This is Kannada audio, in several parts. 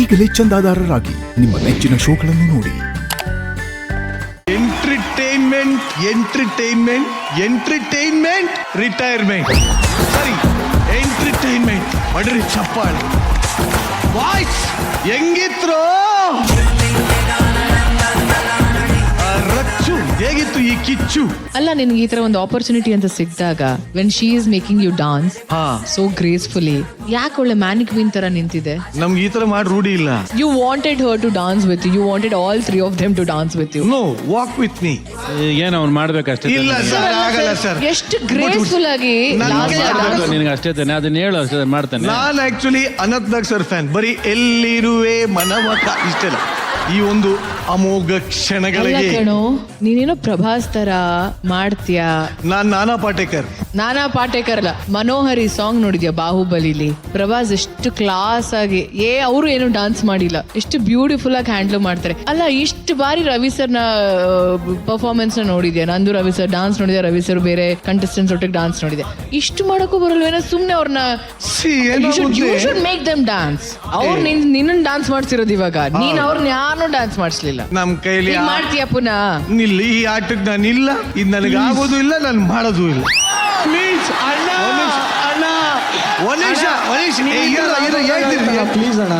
ಈಗಲೇ ಚಂದಾದಾರರಾಗಿ ನಿಮ್ಮ ನೆಚ್ಚಿನ ಶೋಗಳನ್ನು ನೋಡಿ. ಎಂಟರ್ಟೈನ್ಮೆಂಟ್ ಎಂಟರ್ಟೈನ್ಮೆಂಟ್ ಎಂಟರ್ಟೈನ್ಮೆಂಟ್ ರಿಟೈರ್ಮೆಂಟ್ ಸರಿ ಎಂಟರ್ಟೈನ್ಮೆಂಟ್ ಮಾಡ್ರಿ ಚಪ್ಪಾಳೆ ವಾಯ್ಸ್ ಹೆಂಗಿದ್ರು ರಚ್ಚು ಹೇಗಿತ್ತು ಈ ಕಿಚ್ಚು ಅಲ್ಲ ನಿನ್ಗೆ ಈ ತರ ಒಂದು ಆಪರ್ಚುನಿಟಿ ಅಂತ ಸಿಕ್ಕಿದಾಗ when she is making you dance so gracefully ಯಾಕೆ ಒಳ್ಳೆ ಮ್ಯಾನಿಕ್ವಿನ್ ತರ ನಿಂತಿದೆ. ನಮ್ಗೆ ಈ ತರ ಮಾಡಿ ರೂಢಿ ಇಲ್ಲ. You wanted her to dance with you wanted all three of them to dance with you. No walk with me. ಏನು ಅವ್ನು ಮಾಡ್ಬೇಕಷ್ಟೇ. ಇಲ್ಲ ಸರ್ ಆಗಲ್ಲ ಸರ್. ಎಷ್ಟು ಗ್ರೇಸ್ಫುಲ್ ಆಗಿ ನಿನಗೆ ಅಷ್ಟೇ ತಾನೆ ಅದನ್ನ ಹೇಳು ಅಷ್ಟೇ ಮಾಡ್ತಾನೆ. ನಾನು ಆಕ್ಚುಲಿ ಅನಂತ್ನಾಗ್ ಸರ್ ಫ್ಯಾನ್. ಬರೀ ಎಲ್ಲಿರುವೆ ಮನಮತ ಇಷ್ಟೆಲ್ಲ ಈ ಒಂದು ಅಮೋಘ ಕ್ಷಣಗಳಿಗೆ. ನೀನೇನೋ ಪ್ರಭಾಸ್ ತರ ಮಾಡ್ತೀಯಾ. ನಾನ್ ನಾನಾ ಪಾಟೇಕರ್. ನಾನಾ ಪಾಟೇಕರ್ ಅಲ್ಲ, ಮನೋಹರಿ ಸಾಂಗ್ ನೋಡಿದ್ಯಾ ಬಾಹುಬಲಿಲಿ? ಪ್ರಭಾಸ್ ಎಷ್ಟು ಕ್ಲಾಸ್ ಆಗಿ ಅವರು ಏನು ಡಾನ್ಸ್ ಮಾಡಿಲ್ಲ, ಎಷ್ಟು ಬ್ಯೂಟಿಫುಲ್ ಆಗಿ ಹ್ಯಾಂಡಲ್ ಮಾಡ್ತಾರೆ. ಅಲ್ಲ ಇಷ್ಟು ಬಾರಿ ರವಿ ಸರ್ ನ ಪರ್ಫಾರ್ಮೆನ್ಸ್ ನ ನೋಡಿದ್ಯಾ? ನಂದು ರವಿ ಸರ್ ಡಾನ್ಸ್ ನೋಡಿದ್ಯಾ? ರವಿ ಸರ್ ಬೇರೆ ಕಂಟೆಸ್ಟೆಂಟ್ಸ್ ಒಟ್ಟಿಗೆ ಡಾನ್ಸ್ ನೋಡಿದೆ. ಇಷ್ಟು ಮಾಡೋಕ್ಕೂ ಬರಲ್ವೇನೋ? ಸುಮ್ನೆ ಅವ್ರನ್ನ ಮೇಕ್ ದಮ್ ಡಾನ್ಸ್. ಅವ್ರು ನಿನ್ನ ಡಾನ್ಸ್ ಮಾಡ್ಸಿರೋದು ಇವಾಗ, ನೀನ್ ಅವ್ರನ್ನ ಯಾರು ಡಾನ್ಸ್ ಮಾಡಿಸ್ಲಿಲ್ಲ. ನಮ್ ಕೈಲಿ ಮಾಡ್ತೀಯಾ ಪುನಃ? ನಿಲ್ಲ, ಈ ಆಟಕ್ಕೆ ನಾನು ಇಲ್ಲ, ಇದು ನನಗೆ ಆಗೋದು ಇಲ್ಲ, ನಾನು ಮಾಡೋದು ಇಲ್ಲ. ಪ್ಲೀಸ್ ಅಣ್ಣ ಅಣ್ಣ ಪ್ಲೀಸ್ ಅಣ್ಣ.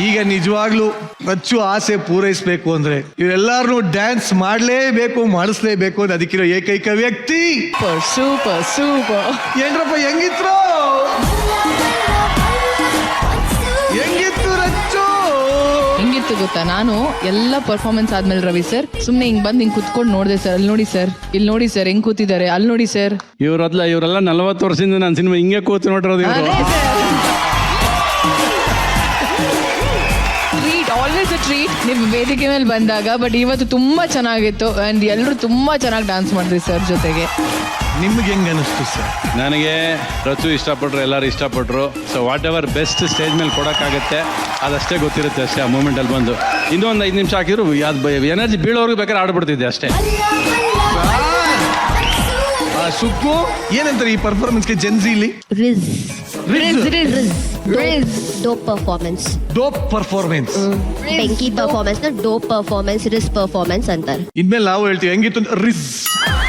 ಈಗ ನಿಜವಾಗ್ಲೂ ರಚ್ಚು ಆಸೆ ಪೂರೈಸಬೇಕು ಅಂದ್ರೆ ಇವರೆಲ್ಲಾರು ಡ್ಯಾನ್ಸ್ ಮಾಡ್ಲೇಬೇಕು, ಮಾಡಿಸ್ಲೇಬೇಕು ಅಂತ ಅದಕ್ಕಿರೋ ಏಕೈಕ ವ್ಯಕ್ತಿ. Super super. ಏನ್ರಪ್ಪ ಹೆಂಗಿತ್ತು ರಚ್ಚು? ಹೆಂಗಿತ್ತು ಗೊತ್ತಾ, ನಾನು ಎಲ್ಲ ಪರ್ಫಾರ್ಮೆನ್ಸ್ ಆದ್ಮೇಲೆ ರವಿ ಸರ್ ಸುಮ್ನೆ ಹಿಂಗ್ ಬಂದ್ ಹಿಂಗ್ ಕುತ್ಕೊಂಡು ನೋಡಿದೆ ಸರ್. ಅಲ್ಲಿ ನೋಡಿ ಸರ್, ಇಲ್ಲಿ ನೋಡಿ ಸರ್ ಹೆಂಗ್ ಕೂತಿದ್ದಾರೆ, ಅಲ್ಲಿ ನೋಡಿ ಸರ್. ಇವರೆಲ್ಲ 40 ವರ್ಷದಿಂದ ನಾನು ಸಿನಿಮಾ ಹಿಂಗೆ ಕೂತು ನೋಡಿರೋದು. ಟ್ರೀಟ್, ಆಲ್ವೇಸ್ ಅ ಟ್ರೀಟ್ ನೀವು ವೇದಿಕೆ ಮೇಲೆ ಬಂದಾಗ. ಬಟ್ ಇವತ್ತು ತುಂಬಾ ಚೆನ್ನಾಗಿತ್ತು ಅಂಡ್ ಎಲ್ಲರೂ ತುಂಬಾ ಚೆನ್ನಾಗಿ ಡಾನ್ಸ್ ಮಾಡಿದ್ರಿ ಸರ್ ಜೊತೆಗೆ. ನಿಮ್ಗೆ ಹೆಂಗ ಅನಿಸ್ತು ಸರ್? ನನಗೆ ರಚು ಇಷ್ಟಪಟ್ರು, ಎಲ್ಲರೂ ಇಷ್ಟಪಟ್ರು. So whatever best stage ಮೇಲೆ ಕೊಡೋಕ್ಕಾಗತ್ತೆ ಅದಷ್ಟೇ ಗೊತ್ತಿರುತ್ತೆ ಅಷ್ಟೇ. ಆ ಮೂಮೆಂಟಲ್ಲಿ ಬಂದು ಇನ್ನೊಂದು 5 ನಿಮಿಷ ಹಾಕಿದ್ರು ಎನರ್ಜಿ ಬೀಳೋರ್ಗು ಬೇಕಾದ್ರೆ ಆಡ್ಬಿಡ್ತಿದ್ದೆ ಅಷ್ಟೇ. ಸುಕ್ಕು ಏನಂತಾರೆ ಈ ಪರ್ಫಾರ್ಮೆನ್ಸ್ಗೆ ಜೆನ್ಸಿಲಿ? Dope performance. ಡೋಪ್ ಪರ್ಫಾರ್ಮೆನ್ಸ್, ಬೆಂಕಿ ಪರ್ಫಾರ್ಮೆನ್ಸ್ ನ ಡೋಪ್ ಪರ್ಫಾರ್ಮೆನ್ಸ್, ರಿಸ್ ಪರ್ಫಾರ್ಮೆನ್ಸ್ ಅಂತಾರೆ. ಇನ್ಮೇಲೆ ನಾವು ಹೇಳ್ತೀವಿ ಹೆಂಗಿತ್ತು rizz.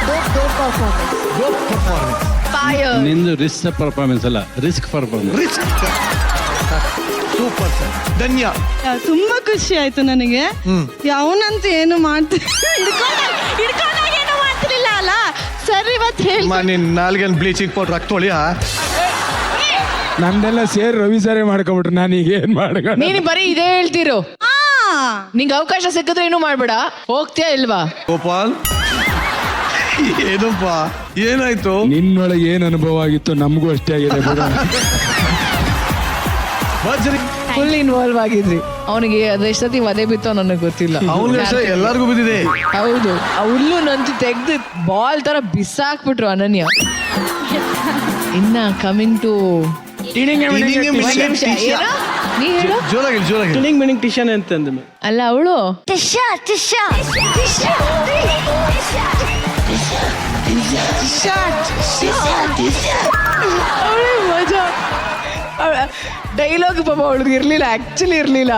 Dope performance. Dope performance. ನಿಂದು ರಿಸ್ಕ್ ಪರ್ಫಾರ್ಮೆನ್ಸ್ ಅಲ್ಲ, risk performance. Risk. Super sir, Dhanya. ತುಂಬಾ ಖುಷಿ ಆಯ್ತು ನನಗೆ. ಅವನಂತೂ ಏನು ಹಿಡ್ಕೊಂಡಾಗ ಏನು ಮಾಡ್ತಿರ್ಲಿಲ್ಲ ಅಲ್ಲ ಸರ್. ಇವತ್ತು ಹೇಳಿ ನಿನ್ ನಾಲ್ಗೇನು ಬ್ಲೀಚಿಂಗ್ ಪೌಡರ್ ಹಾಕ್ತೋಳಿಯಾ? ನಮ್ದೆಲ್ಲ ಸೇರಿ ರವಿ ಸರಿ ಮಾಡ್ಕೊಂಡ್ಬಿಟ್ರು. ನಾನೀಗ ಏನ್ ಮಾಡ್ಕೊಂಡು? ನೀನು ಬರೀ ಇದೇ ಹೇಳ್ತಿರೋ. ನಿಂಗೆ ಅವಕಾಶ ಸಿಕ್ಕಿದ್ರೆ ಏನು ಮಾಡ್ಬೇಡ. ಹೋಗ್ತೀಯಾ ಇಲ್ವಾ? ಗೋಪಾಲ್ ಏನಪ್ಪ ಏನಾಯ್ತು? ನಿನ್ನೊಳಗೆ ಏನ್ ಅನುಭವ ಆಗಿತ್ತು ನಮಗೂ ಅಷ್ಟೇ ಆಗಿದೆ. ಫುಲ್ ಇನ್ವಾಲ್ವ್ ಆಗಿದ್ರಿ. ಅವನಿಗೆ ಅದೆಷ್ಟತಿ ವಧೆ ಬಿತ್ತೋ ನನಗೆ ಗೊತ್ತಿಲ್ಲ. ಅವನಿಗೆ ಎಲ್ಲರಿಗೂ ಬಿದ್ದಿದೆ. ಹೌದು, ಆ ಹುಲ್ಲು ನಂತು ತೆಗ್ದು ಬಾಲ್ ತರ ಬಿಸಾಕ್ಬಿಟ್ರು ಅನನ್ಯ. ಇನ್ನ ಕಮಿಂಗ್ ಟು ಟಿಶನ್ ಅಂತಂದ ಅಲ್ಲ ಅವಳು ಮಜಾ. ಡೈಲಾಗ್ ಪಾಪ ಅವಳಿಗೆ ಇರ್ಲಿಲ್ಲ, ಆಕ್ಚುಲಿ ಇರ್ಲಿಲ್ಲ.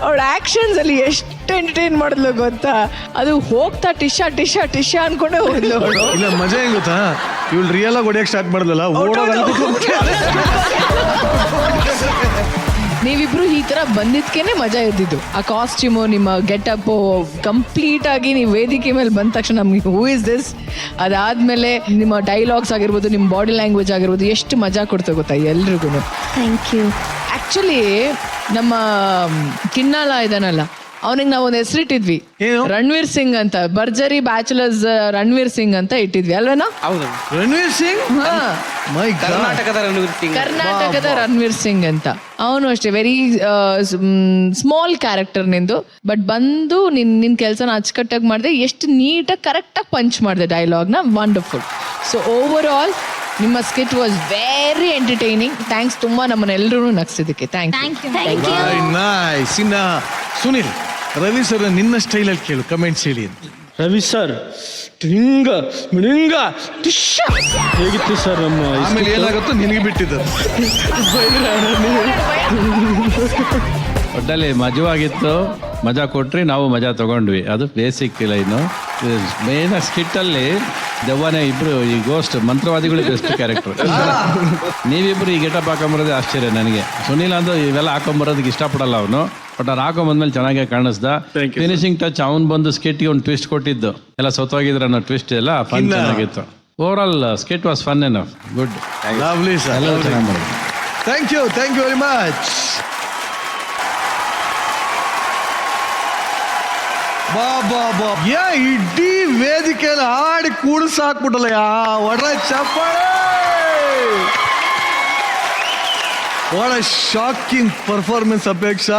ಅವಳ ಆಕ್ಷನ್ಸ್ ಅಲ್ಲಿ ಎಷ್ಟು ಎಂಟರ್ಟೈನ್ ಮಾಡಿದ್ಲು ಗೊತ್ತಾ? ಅದು ಹೋಗ್ತಾ ಟಿಶಾ ಟಿಶಾ ಟಿಶಾ ಅನ್ಕೊಂಡೆ ಹೋದ್ಲು ಅವಳು. ಇಲ್ಲ ಮಜಾ ಹೆಂಗ್ ಗೊತ್ತಾ, ಇವಳು ರಿಯಲ್ ಆಗಿ ಹೊಡಿಯಕ್ ಸ್ಟಾರ್ಟ್ ಮಾಡಿದ್ಲಲ್ಲ, ನೀವಿಬ್ರು ಈ ತರ ಬಂದಿದ್ಕೇನೆ ಮಜಾ ಇದ್ದಿದ್ದು. ಆ ಕಾಸ್ಟ್ಯೂಮು, ನಿಮ್ಮ ಗೆಟಪ್ ಕಂಪ್ಲೀಟ್ ಆಗಿ ನೀವು ವೇದಿಕೆ ಮೇಲೆ ಬಂದ ತಕ್ಷಣ ನಮ್ಗೆ ಹೂ ಇಸ್ ದಿಸ್, ಅದಾದ್ಮೇಲೆ ನಿಮ್ಮ ಡೈಲಾಗ್ಸ್ ಆಗಿರ್ಬೋದು, ನಿಮ್ಮ ಬಾಡಿ ಲ್ಯಾಂಗ್ವೇಜ್ ಆಗಿರ್ಬೋದು, ಎಷ್ಟು ಮಜಾ ಕೊಡ್ತಾ ಗೊತ್ತಾ ಎಲ್ರಿಗೂ. Thank you. ಆಕ್ಚುಲಿ ನಮ್ಮ ಕಿನ್ನಾಳ ಇದಾನಲ್ಲ, ಅವನಿಗೆ ನಾವು ಒಂದು ಹೆಸರಿಟ್ಟಿದ್ವಿ, ರಣವೀರ್ ಸಿಂಗ್ ಅಂತ. ಭರ್ಜರಿ ಬ್ಯಾಚುಲರ್ಸ್ ರಣವೀರ್ ಸಿಂಗ್ ಅಂತ ಇಟ್ಟಿದ್ವಿ ಅಲ್ವೇನಾ? ರಣವೀರ್ ಸಿಂಗ್, ಕರ್ನಾಟಕದ ರಣವೀರ್ ಸಿಂಗ್ ಅಂತ. ಅವನು ಅಷ್ಟೇ ವೆರಿ ಸ್ಮಾಲ್ ಕ್ಯಾರೆಕ್ಟರ್ ನಿಂದು, ಬಟ್ ಬಂದು ನಿನ್ ಕೆಲಸನ ಅಚ್ಚುಕಟ್ಟಾಗಿ ಮಾಡಿದೆ. ಎಷ್ಟು ನೀಟಾಗಿ ಕರೆಕ್ಟಾಗಿ ಪಂಚ್ ಮಾಡಿದೆ ಡೈಲಾಗ್ನ. ವಂಡರ್ಫುಲ್. ಸೊ ಓವರ್ ಆಲ್ ನಿಮ್ಮ skit was very entertaining. Thanks ತುಂಬಾ ನಮ್ಮನ್ನೆಲ್ಲರೂ ನಗ್ಸಿದ್ದಕ್ಕೆ. Thank you. Sunil, Ravi sir ನಿನ್ನ ಸ್ಟೈಲಲ್ಲಿ ಕೇಳು, ಕಮೆಂಟ್ಸ್ ಹೇಳಿ ಅಂತ. ರವಿ ಸರ್ ಹೇಗಿತ್ತು ಸರ್? ನಮ್ಮ ಆಮೇಲೆ ಏನಾಗುತ್ತೋ ನಿನಗೆ ಬಿಟ್ಟಿದ್ದಾರೆ. ಒಟ್ಟಲ್ಲಿ ಮಜವಾಗಿತ್ತು, ಮಜಾ ಕೊಟ್ರಿ, ನಾವು ಮಜಾ ತಗೊಂಡ್ವಿ. ಅದು ಬೇಸಿಕ್ ಲೈನು. ಮೇನ್ ಸ್ಕಿಟ್ಟಲ್ಲಿ ದೆವ್ವನೇ ಇಬ್ರು ಈ ಗೋಸ್ಟ್ ಮಂತ್ರವಾದಿಗಳು ಬೆಸ್ಟ್ ಕ್ಯಾರೆಕ್ಟರ್. ನೀವಿಬ್ರು ಈ ಗೆಟಪ್ ಹಾಕೊಂಬರೋದೇ ಆಶ್ಚರ್ಯ ನನಗೆ. ಸುನೀಲ್ ಅಂದು ಇವೆಲ್ಲ ಹಾಕೊಂಬರೋದಕ್ಕೆ ಇಷ್ಟಪಡಲ್ಲ ಅವನು, ಬಟ್ ಅವ್ನು ಹಾಕೊಂಬಂದ್ಮೇಲೆ ಚೆನ್ನಾಗೇ ಕಾಣಿಸ್ದ. ಫಿನಿಶಿಂಗ್ ಟಚ್ ಅವ್ನು ಬಂದು ಸ್ಕಿಟ್ಗೆ ಒಂದು ಟ್ವಿಸ್ಟ್ ಕೊಟ್ಟಿದ್ದು, ಎಲ್ಲ ಸೊತ್ತೋಗಿದ್ರೆ ಅನ್ನೋ ಟ್ವಿಸ್ಟ್ ಎಲ್ಲ ಫನ್ ಚೆನ್ನಾಗಿತ್ತು. Overall skit was fun enough, good. Lovely sir, ಎಲ್ಲ ಚೆನ್ನಾಗಿ ಮಾಡಿದ್ರು. Thank you very much. ಬಾ ಇಡೀ ವೇದಿಕೆಯಲ್ಲಿ ಹಾಡಿ ಕೂಡಿಸಾಕ್ಬಿಟ್ಟಲ್ಲ ಒಡ್ರ ಚಪ್ಪಾಳೆ. What a shocking performance Apeksha,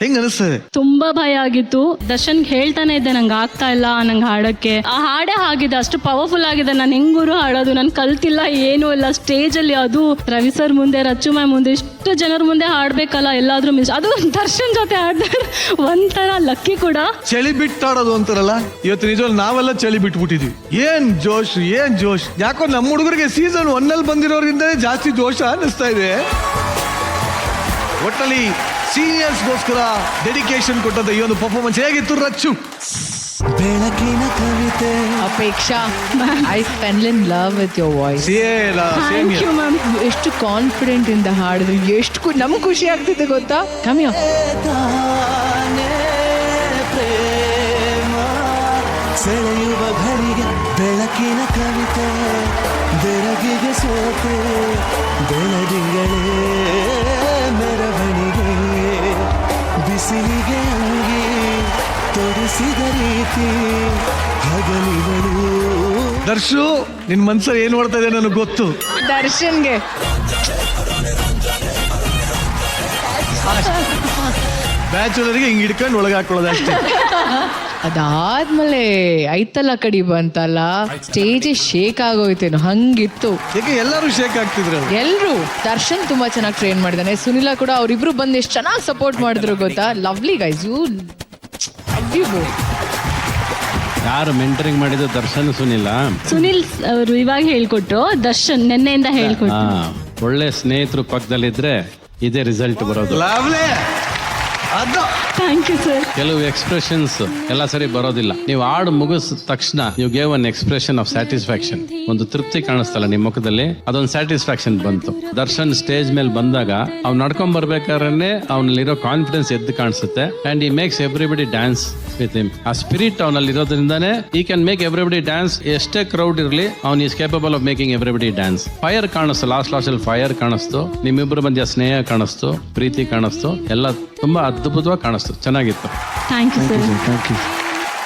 ಹೆಂಗ್ ಅನಿಸ್ತದೆ? ತುಂಬಾ ಭಯ ಆಗಿತ್ತು. ದರ್ಶನ್ ಹೇಳ್ತಾನೆ ಇದ್ದೆ ನಂಗೆ ಆಗ್ತಾ ಇಲ್ಲ ನಂಗೆ ಹಾಡಕ್ಕೆ. ಆ ಹಾಡೇ ಆಗಿದೆ, ಅಷ್ಟು ಪವರ್ಫುಲ್ ಆಗಿದೆ. ನಾನು ಹೆಂಗೂರು ಹಾಡೋದು, ನಾನು ಕಲ್ತಿಲ್ಲ, ಏನೂ ಇಲ್ಲ. ಸ್ಟೇಜ್ ಅಲ್ಲಿ ಅದು ರವಿ ಸರ್ ಮುಂದೆ, ರಚ್ಚು ಮ್ಯಾಮ್ ಮುಂದೆ, ಇಷ್ಟು ಜನರ ಮುಂದೆ ಹಾಡ್ಬೇಕಲ್ಲ, ಎಲ್ಲಾದ್ರೂ ಮಿಸ್. ಅದು ದರ್ಶನ್ ಜೊತೆ ಹಾಡ್ತಾರೆ, ಒಂಥರ ಲಕ್ಕಿ ಕೂಡ. ಚಳಿ ಬಿಟ್ಟಾಡೋದು ಅಂತಾರಲ್ಲ, ಇವತ್ತು ನಿಜವಲ್ಲಿ ನಾವೆಲ್ಲ ಚಳಿ ಬಿಟ್ಬಿಟ್ಟಿದ್ವಿ. ಏನ್ ಜೋಶ್, ಏನ್ ಜೋಶ್. ಯಾಕೋ ನಮ್ಮ ಹುಡುಗರಿಗೆ ಸೀಸನ್ 1 ಬಂದಿರೋದ್ರಿಂದಲೇ ಜಾಸ್ತಿ ಜೋಶ ಅನ್ನಿಸ್ತಾ ಇದೆ. ಒಟ್ಟಲ್ಲಿ ಸೀನಿಯರ್ಸ್ಗೋಸ್ಕರ ಡೆಡಿಕೇಶನ್ ಕೊಟ್ಟಂತ ಈ ಒಂದು ಪರ್ಫಾರ್ಮೆನ್ಸ್ ಹೇಗಿತ್ತು ರಚ್ಚು? ಬೆಳಕಿನ ಕವಿತೆ Apeksha, I fell in love with your voice. Thank you ma'am. ಎಷ್ಟು ಕಾನ್ಫಿಡೆಂಟ್ ಇಂದ ಹಾಡಿದ್ರು, ಎಷ್ಟು ನಮ್ಗೆ ಖುಷಿ ಆಗ್ತಿದೆ ಗೊತ್ತಾ. ಕಮ್ಮಿಯ ತಾನೇ ಪ್ರೇಮ ಸೆಳೆಯುವ ಘಳಿಗೆ ಬೆಳಕಿನ ಕವಿತೆ ಬೆಳಗಿಗೆ ಸೋತೆ ಬೆಳದಿಂಗಳೇ ಮೆರವಣಿಗೆ ಬಿಸಿಲಿಗೆ ಅಂಗಿ ತೊಡಿಸಿದ ರೀತಿ ಹಗಲಿಗಳು. ದರ್ಶು, ನಿನ್ ಮನ್ಸಲ್ಲಿ ಏನ್ ನೋಡ್ತಾ ಇದೆ ನನಗೆ ಗೊತ್ತು. ದರ್ಶನ್ಗೆ ಬ್ಯಾಚುಲರ್ಗೆ ಹಿಂಗ್ ಹಿಡ್ಕೊಂಡು ಒಳಗೆ ಹಾಕೊಳ್ಳೋದು ಅಷ್ಟೇ. ಅದಾದ್ಮೇಲೆ ಐತಲ್ಲ ಕಡಿ ಬಂತಲ್ಲ, ಸ್ಟೇಜ್ ಶೇಕ್ ಆಗೋಯ್ತೇನೋ ಹಂಗಿತ್ತು. ಯಾಕೆ ಎಲ್ಲರೂ ಶೇಕ್ ಆಗ್ತಿದ್ರು. ಎಲ್ರು ದರ್ಶನ್ ತುಂಬಾ ಚೆನ್ನಾಗಿ ಟ್ರೈನ್ ಮಾಡಿದಾನೆ. ಸುನಿಲಾ ಕೂಡ, ಅವ್ರಿಬ್ರು ಬಂದು ಎಷ್ಟು ಚೆನ್ನಾಗಿ ಸಪೋರ್ಟ್ ಮಾಡಿದ್ರು ಗೊತ್ತಾ. ಲವ್ಲಿ ಗೈಸ್, ಯು ಯಾರು ಮೆಂಟರಿಂಗ್ ಮಾಡಿದ್ದು? ದರ್ಶನ್, ಸುನಿಲ್ಲ. ಸುನಿಲ್ ಅವರು ಇವಾಗ ಹೇಳ್ಕೊಟ್ರು, ದರ್ಶನ್ ನೆನ್ನೆಯಿಂದ ಹೇಳ್ಕೊಟ್ರು. ಒಳ್ಳೆ ಸ್ನೇಹಿತರು ಪಕ್ಕದಲ್ಲಿದ್ರೆ ಇದೇ ರಿಸಲ್ಟ್ ಬರೋದು. ಲವ್ಲಿ. ಅದು ಥ್ಯಾಂಕ್ ಯು ಸರ್. ಕೆಲವು ಎಕ್ಸ್ಪ್ರೆಷನ್ಸ್ ಎಲ್ಲ ಸರಿ ಬರೋದಿಲ್ಲ. ನೀವು ಹಾಡು ಮುಗಿಸಿದ ತಕ್ಷಣ ನೀವು gave one expression of satisfaction, ಒಂದು ತೃಪ್ತಿ ಕಾಣಿಸ್ತಲ್ಲ ನಿಮ್ಮ ಮುಖದಲ್ಲಿ, ಅದೊಂದು ಸ್ಯಾಟಿಸ್ಫ್ಯಾಕ್ಷನ್ ಬಂತು. ದರ್ಶನ್ ಸ್ಟೇಜ್ ಮೇಲೆ ಬಂದಾಗ ಅವ್ನು ನಡ್ಕೊಂಡ್ ಬರ್ಬೇಕಾದ್ರೆ ಅವನಲ್ಲಿರೋ ಕಾನ್ಫಿಡೆನ್ಸ್ ಎದ್ದು ಕಾಣಿಸುತ್ತೆ. ಅಂಡ್ ಈ makes everybody dance with him. ಆ ಸ್ಪಿರಿಟ್ ಅವನಲ್ಲಿ ಇರೋದ್ರಿಂದಾನೆ ಈ ಕ್ಯಾನ್ ಮೇಕ್ ಎವ್ರಿಬಡಿ ಡ್ಯಾನ್ಸ್. ಎಷ್ಟೇ ಕ್ರೌಡ್ ಇರಲಿ, ಅವ್ನು is capable of making everybody dance. Fire ಕಾಣಿಸ್ತು, ಲಾಸ್ಟ್ ಅಲ್ಲಿ ಫೈರ್ ಕಾಣಿಸ್ತು, ನಿಮ್ಮಿಬ್ಬರು ಮಧ್ಯ ಸ್ನೇಹ ಕಾಣಿಸ್ತು, ಪ್ರೀತಿ ಕಾಣಿಸ್ತು, ಎಲ್ಲ ತುಂಬಾ ಅದ್ಭುತವಾಗಿ ಕಾಣಿಸ್ತು, ಚೆನ್ನಾಗಿತ್ತು. Thank you sir. Thank you.